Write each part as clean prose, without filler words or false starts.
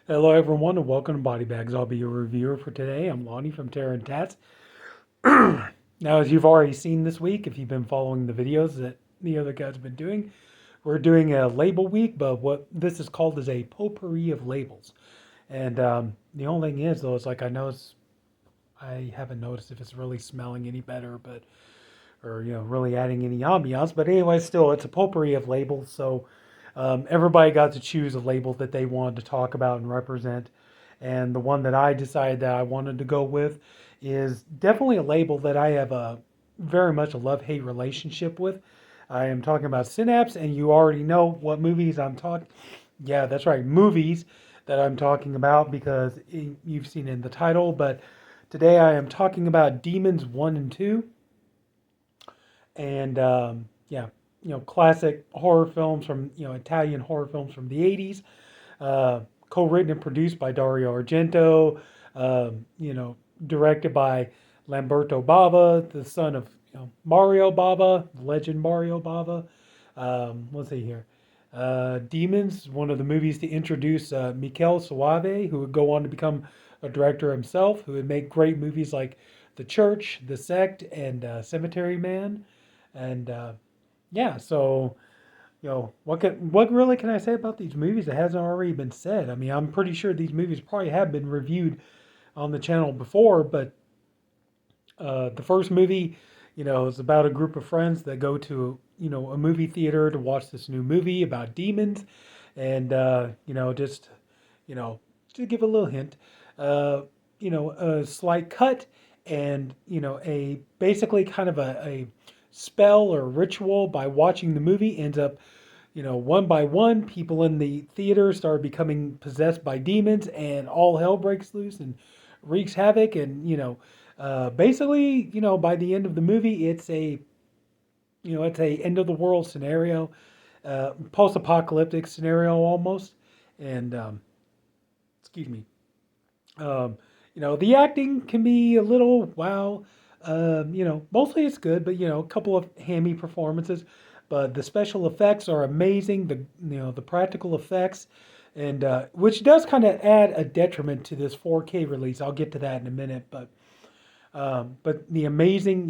Hello, everyone, and welcome to BodyBags. I'll be your reviewer for today. I'm Lonnie from Tats. Now, as you've already seen this week, if you've been following the videos that the other guys have been doing, we're doing a label week, but what this is called is a potpourri of labels. And the only thing is, though, is like I haven't noticed if it's really smelling any better, but or really adding any ambiance. But anyway, still, it's a potpourri of labels. So everybody got to choose a label that they wanted to talk about and represent. And the one that I decided that I wanted to go with is definitely a label that I have a very much a love-hate relationship with. I am talking about Synapse, and you already know what movies I'm talking. Yeah, that's right, movies that I'm talking about because you've seen in the title. But today I am talking about Demons 1 and 2 and yeah, classic horror films from Italian horror films from the '80s, co-written and produced by Dario Argento, directed by Lamberto Bava, the son of Mario Bava, legend Mario Bava. Let's see here. Demons, one of the movies to introduce Michele Soavi, who would go on to become a director himself, who would make great movies like The Church, The Sect, and Cemetery Man. And yeah, so what really can I say about these movies that hasn't already been said? I mean, I'm pretty sure these movies probably have been reviewed on the channel before, but the first movie, is about a group of friends that go to a movie theater to watch this new movie about demons, and just you know to give a little hint, uh, a slight cut, and a basically kind of a spell or ritual by watching the movie ends up one by one, people in the theater start becoming possessed by demons, and all hell breaks loose and wreaks havoc. And basically, by the end of the movie, it's a end of the world scenario, post-apocalyptic scenario almost. And excuse me, the acting can be a little wow. Mostly it's good, but a couple of hammy performances. But the special effects are amazing. The practical effects, and which does kind of add a detriment to this 4K release. I'll get to that in a minute. But the amazing,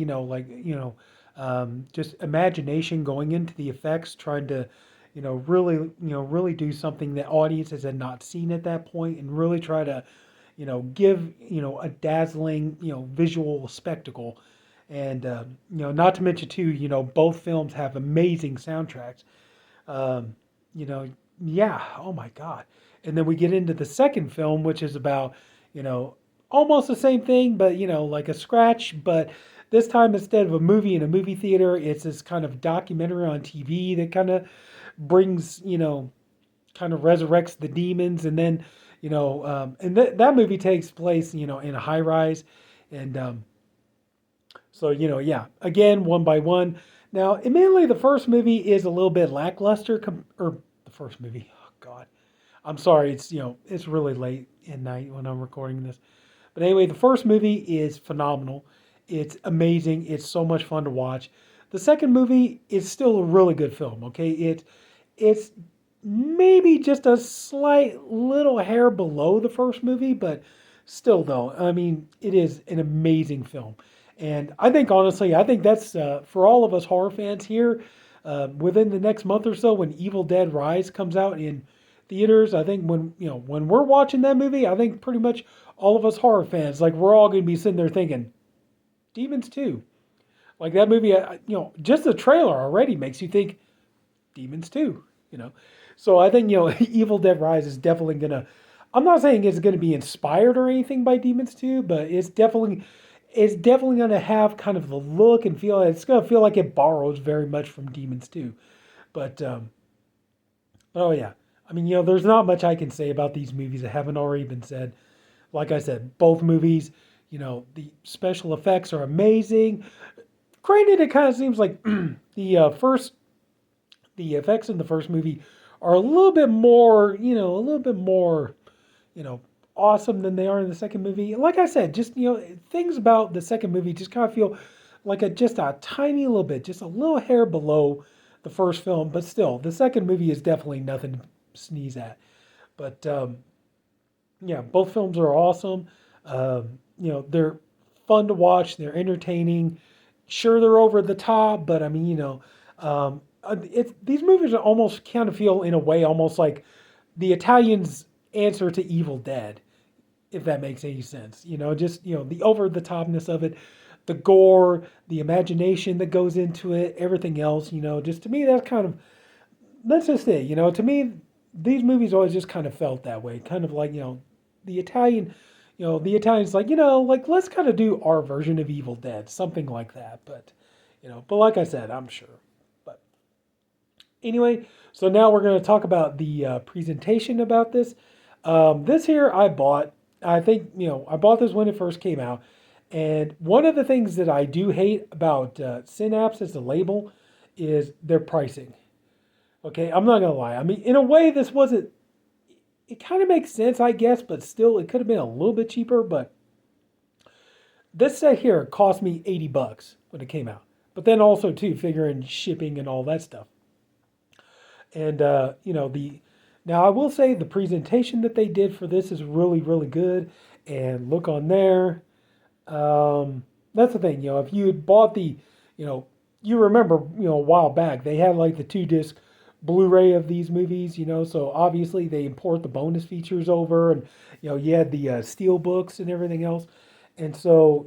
just imagination going into the effects, trying to, really do something that audiences had not seen at that point, and really try to give a dazzling visual spectacle, and not to mention too both films have amazing soundtracks. Um, you know, yeah, oh my God. And then we get into the second film, which is about you know almost the same thing, but like a scratch, but this time instead of a movie in a movie theater, it's this kind of documentary on TV that kind of brings kind of resurrects the demons, and then and that movie takes place in a high rise, and so yeah, again one by one. Now, admittedly, the first movie is a little bit lackluster, or the first movie. Oh God, I'm sorry. It's it's really late at night when I'm recording this. But anyway, the first movie is phenomenal. It's amazing. It's so much fun to watch. The second movie is still a really good film. Okay, it's maybe just a slight little hair below the first movie, but still, though, I mean, it is an amazing film. And I think, honestly, I think that's for all of us horror fans here, within the next month or so, when Evil Dead Rise comes out in theaters, I think when we're watching that movie, I think pretty much all of us horror fans, like we're all going to be sitting there thinking, Demons 2. Like that movie, just the trailer already makes you think Demons 2, you know. So I think, Evil Dead Rise is definitely going to, I'm not saying it's going to be inspired or anything by Demons 2, but it's definitely going to have kind of the look and feel. It's going to feel like it borrows very much from Demons 2. But oh yeah, I mean, there's not much I can say about these movies that haven't already been said. Like I said, both movies, the special effects are amazing. Granted, it kind of seems like the effects in the first movie are a little bit more, you know, awesome than they are in the second movie. Like I said, just things about the second movie just kind of feel like just a tiny little bit, just a little hair below the first film. But still, the second movie is definitely nothing to sneeze at. But Yeah, both films are awesome. They're fun to watch. They're entertaining. Sure, they're over the top, but I mean, these movies are almost kind of feel in a way almost like the Italians' answer to Evil Dead, if that makes any sense. Just the over the topness of it, the gore, the imagination that goes into it, everything else. Just to me, that's just it. To me, these movies always just kind of felt that way. Kind of like the Italian, the Italians like like let's kind of do our version of Evil Dead, something like that. But like I said, I'm sure. But anyway, so now we're going to talk about the presentation about this. This here I bought. I think I bought this when it first came out, and one of the things that I do hate about Synapse as a label is their pricing. Okay, I'm not gonna lie. I mean, in a way, this wasn't. It kind of makes sense, I guess, but still, it could have been a little bit cheaper. But this set here cost me $80 when it came out. But then also too, figuring shipping and all that stuff. And the now I will say the presentation that they did for this is really really good. And look on there. That's the thing. If you had bought you know, you remember a while back they had like the 2 disc Blu-ray of these movies. So obviously they import the bonus features over, and you had the steel books and everything else. And so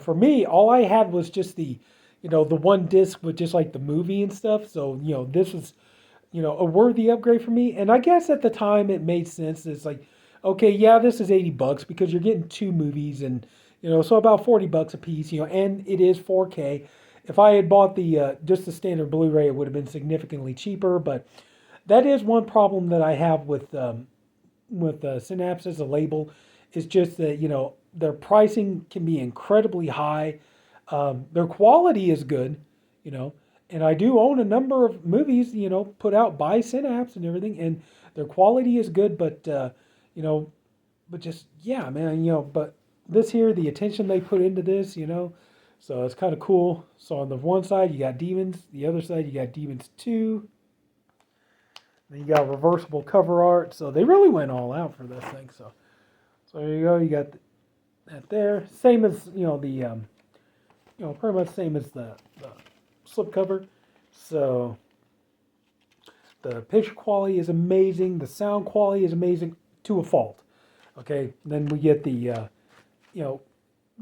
for me, all I had was just the 1 disc with just like the movie and stuff. So this was a worthy upgrade for me. And I guess at the time it made sense. It's like, okay, yeah, this is $80 because you're getting 2 movies, and so about $40 a piece. And it is 4K. If I had bought the just the standard Blu-ray, it would have been significantly cheaper. But that is one problem that I have with Synapse as a label, is just that their pricing can be incredibly high. Their quality is good, you know, and I do own a number of movies, put out by Synapse and everything, and their quality is good, you know, but just yeah, man, but this here, the attention they put into this, so it's kind of cool. So on the one side you got Demons, the other side you got Demons 2. Then you got reversible cover art. So they really went all out for this thing. So there you go. You got that there. Same as pretty much same as the slipcover. So the picture quality is amazing. The sound quality is amazing to a fault. Okay. And then we get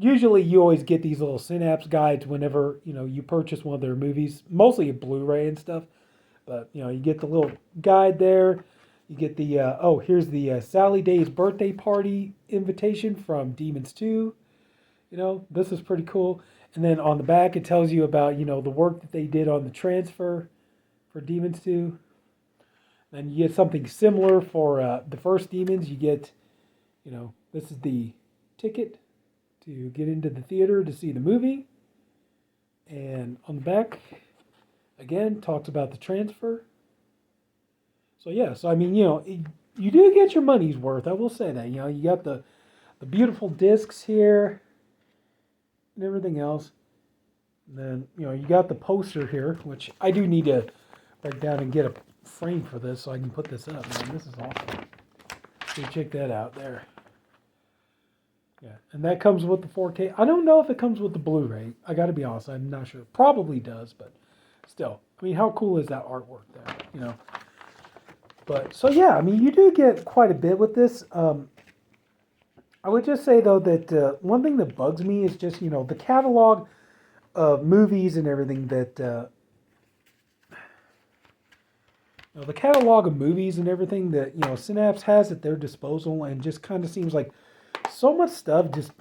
usually you always get these little Synapse guides whenever you purchase one of their movies, mostly a Blu-ray and stuff. But you get the little guide there. You get the here's the Sally Day's birthday party invitation from Demons 2. This is pretty cool. And then on the back it tells you about the work that they did on the transfer for Demons 2. Then you get something similar for the first Demons. You get this is the ticket to get into the theater to see the movie. And on the back again talks about the transfer. So yeah, so I mean, you do get your money's worth. I will say that. You got the beautiful discs here and everything else. And then you got the poster here, which I do need to break down and get a frame for this so I can put this up. Man, this is awesome. So check that out there. Yeah, and that comes with the 4K. I don't know if it comes with the Blu-ray. I got to be honest, I'm not sure. Probably does, but still, I mean, how cool is that artwork there? But so yeah, I mean, you do get quite a bit with this. I would just say though that one thing that bugs me is just the catalog of movies and everything that the catalog of movies and everything that Synapse has at their disposal, and just kind of seems like so much stuff just,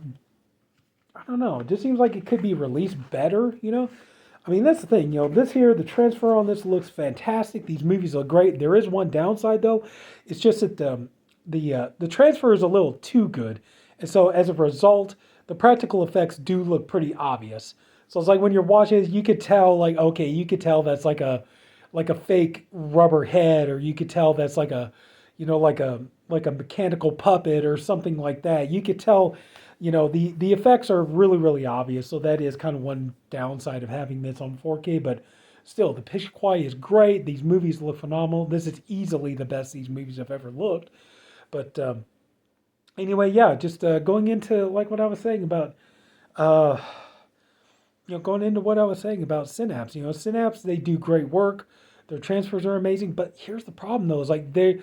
I don't know, it just seems like it could be released better. I mean, that's the thing, this here, the transfer on this looks fantastic. These movies look great. There is one downside though. It's just that the transfer is a little too good. And so as a result, the practical effects do look pretty obvious. So it's like when you're watching it, you could tell you could tell that's like a fake rubber head, or you could tell that's like a mechanical puppet or something like that. You could tell, the effects are really, really obvious. So that is kind of one downside of having this on 4K, but still the picture quality is great. These movies look phenomenal. This is easily the best these movies have ever looked. But Anyway, yeah, just going into like what I was saying about uh, going into what I was saying about Synapse. Synapse, they do great work. Their transfers are amazing, but here's the problem though: is like they're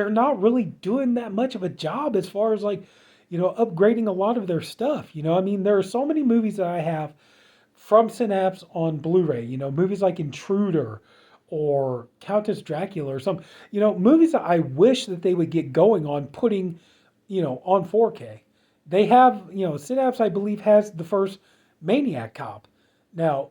not really doing that much of a job as far as like upgrading a lot of their stuff. I mean, there are so many movies that I have from Synapse on Blu-ray. Movies like Intruder or Countess Dracula or some, movies that I wish that they would get going on putting, on 4K. They have, Synapse, I believe, has the first Maniac Cop. Now,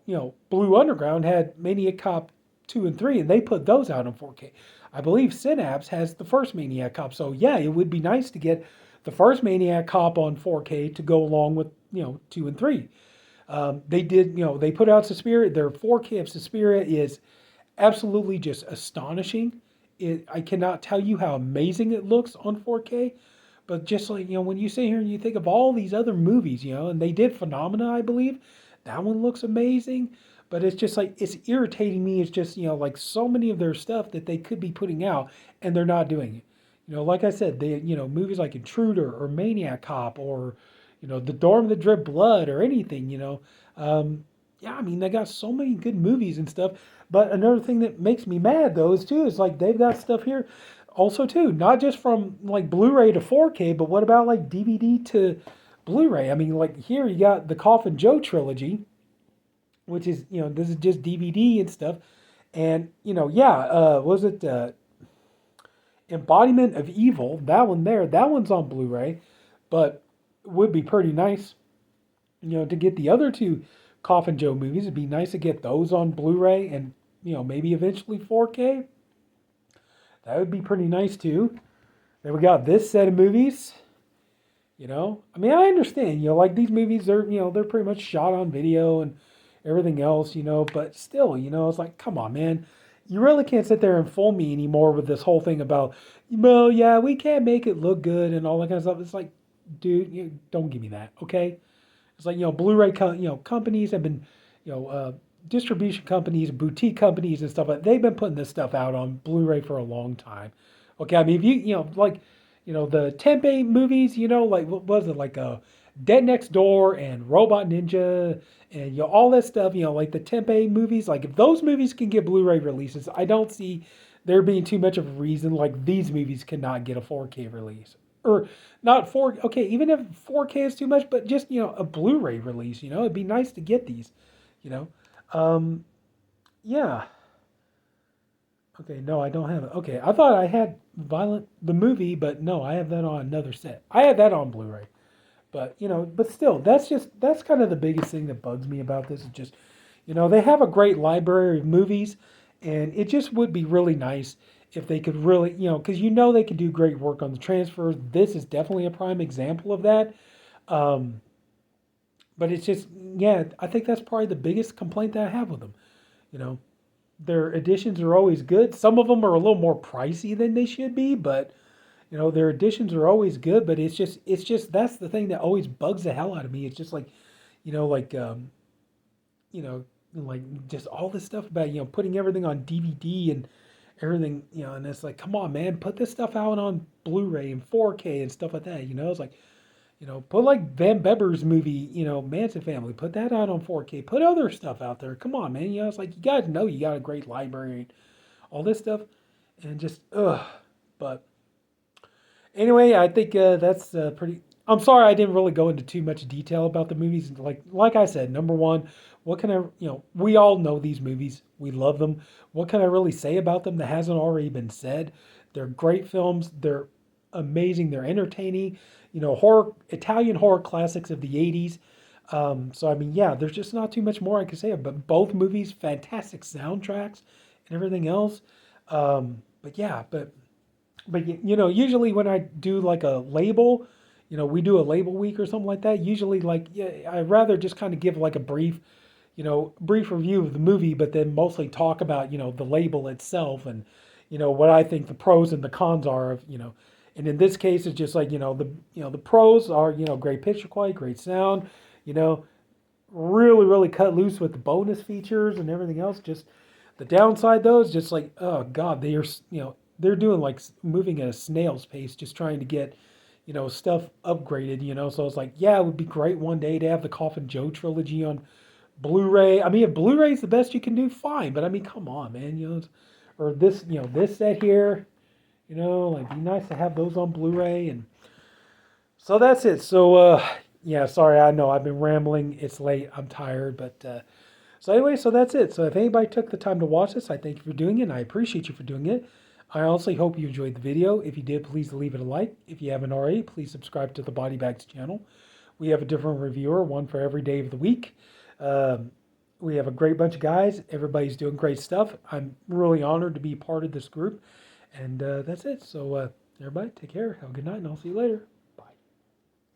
Blue Underground had Maniac Cop 2 and 3, and they put those out on 4K. I believe Synapse has the first Maniac Cop. So, yeah, it would be nice to get the first Maniac Cop on 4K to go along with, 2 and 3. They did, they put out Suspiria. Their 4K of Suspiria is absolutely just astonishing. I cannot tell you how amazing it looks on 4K. But just like, when you sit here and you think of all these other movies, and they did Phenomena, I believe, that one looks amazing. But it's just like, it's irritating me. It's just, like so many of their stuff that they could be putting out and they're not doing it. Like I said, movies like Intruder or Maniac Cop or, The Dorm that Drip Blood or anything. Yeah, I mean, they got so many good movies and stuff. But another thing that makes me mad though is like they've got stuff here also too, not just from like Blu-ray to 4K, but what about like DVD to Blu-ray? I mean, like here you got the Coffin Joe trilogy, which is this is just DVD and stuff, and yeah, was it Embodiment of Evil? That one there, that one's on Blu-ray, but it would be pretty nice, to get the other two Coffin Joe movies. It'd be nice to get those on Blu-ray and maybe eventually 4K. That would be pretty nice too. Then we got this set of movies. I mean, I understand. Like these movies are, they're pretty much shot on video and everything else. But still, it's like, come on, man. You really can't sit there and fool me anymore with this whole thing about, well, yeah, we can't make it look good and all that kind of stuff. It's like, dude, don't give me that, okay? It's like, Blu-ray, companies have been, you know, uh, distribution companies, boutique companies and stuff like they've been putting this stuff out on Blu-ray for a long time. Okay, I mean, if like, the Tempe movies, like, what was it, like, Dead Next Door and Robot Ninja and, all that stuff, like the Tempe movies, like, if those movies can get Blu-ray releases, I don't see there being too much of a reason, like, these movies cannot get a 4K release or not 4. Okay, even if 4K is too much, but just a Blu-ray release. It'd be nice to get these. You know, um, yeah. Okay, no, I don't have it. Okay, I thought I had Violent the movie, but no, I have that on another set. I had that on Blu-ray, but but still, that's kind of the biggest thing that bugs me about this is just, they have a great library of movies, and it just would be really nice if they could really, because they can do great work on the transfers. This is definitely a prime example of that. Um, but it's just, yeah, I think that's probably the biggest complaint that I have with them. You know, their editions are always good. Some of them are a little more pricey than they should be, but their editions are always good. But it's just that's the thing that always bugs the hell out of me. It's just like, like you know, like just all this stuff about putting everything on DVD and everything, and it's like, come on, man, put this stuff out on Blu-ray and 4K and stuff like that. It's like, put like Van Beber's movie, Manson Family, put that out on 4K. Put other stuff out there. Come on, man. It's like you guys know you got a great library and all this stuff, and just ugh. But anyway, I think that's pretty. I'm sorry I didn't really go into too much detail about the movies. Like I said, number one, what can I? We all know these movies. We love them. What can I really say about them that hasn't already been said? They're great films. They're amazing. They're entertaining. Horror Italian horror classics of the '80s. So I mean, yeah, there's just not too much more I can say. But both movies, fantastic soundtracks and everything else. But yeah, but usually when I do like a label, we do a label week or something like that. Usually, like, yeah, I'd rather just kind of give like a brief review of the movie, but then mostly talk about the label itself and what I think the pros and the cons are of. And in this case, it's just like the pros are great picture quality, great sound, you know, really really cut loose with the bonus features and everything else. Just the downside though is just like, oh god, they are they're doing like moving at a snail's pace, just trying to get, stuff upgraded. So it's like, yeah, it would be great one day to have the Coffin Joe trilogy on Blu-ray. I mean, if Blu-ray is the best you can do, fine. But I mean, come on, man. Or this, this set here. Like be nice to have those on Blu-ray. And so that's it. So yeah, sorry, I know I've been rambling. It's late. I'm tired, but so anyway, so that's it. So if anybody took the time to watch this, I thank you for doing it, and I appreciate you for doing it. I honestly hope you enjoyed the video. If you did, please leave it a like. If you haven't already, please subscribe to the BodyBags channel. We have a different reviewer, one for every day of the week. We have a great bunch of guys. Everybody's doing great stuff. I'm really honored to be part of this group. And that's it. So everybody, take care. Have a good night, and I'll see you later.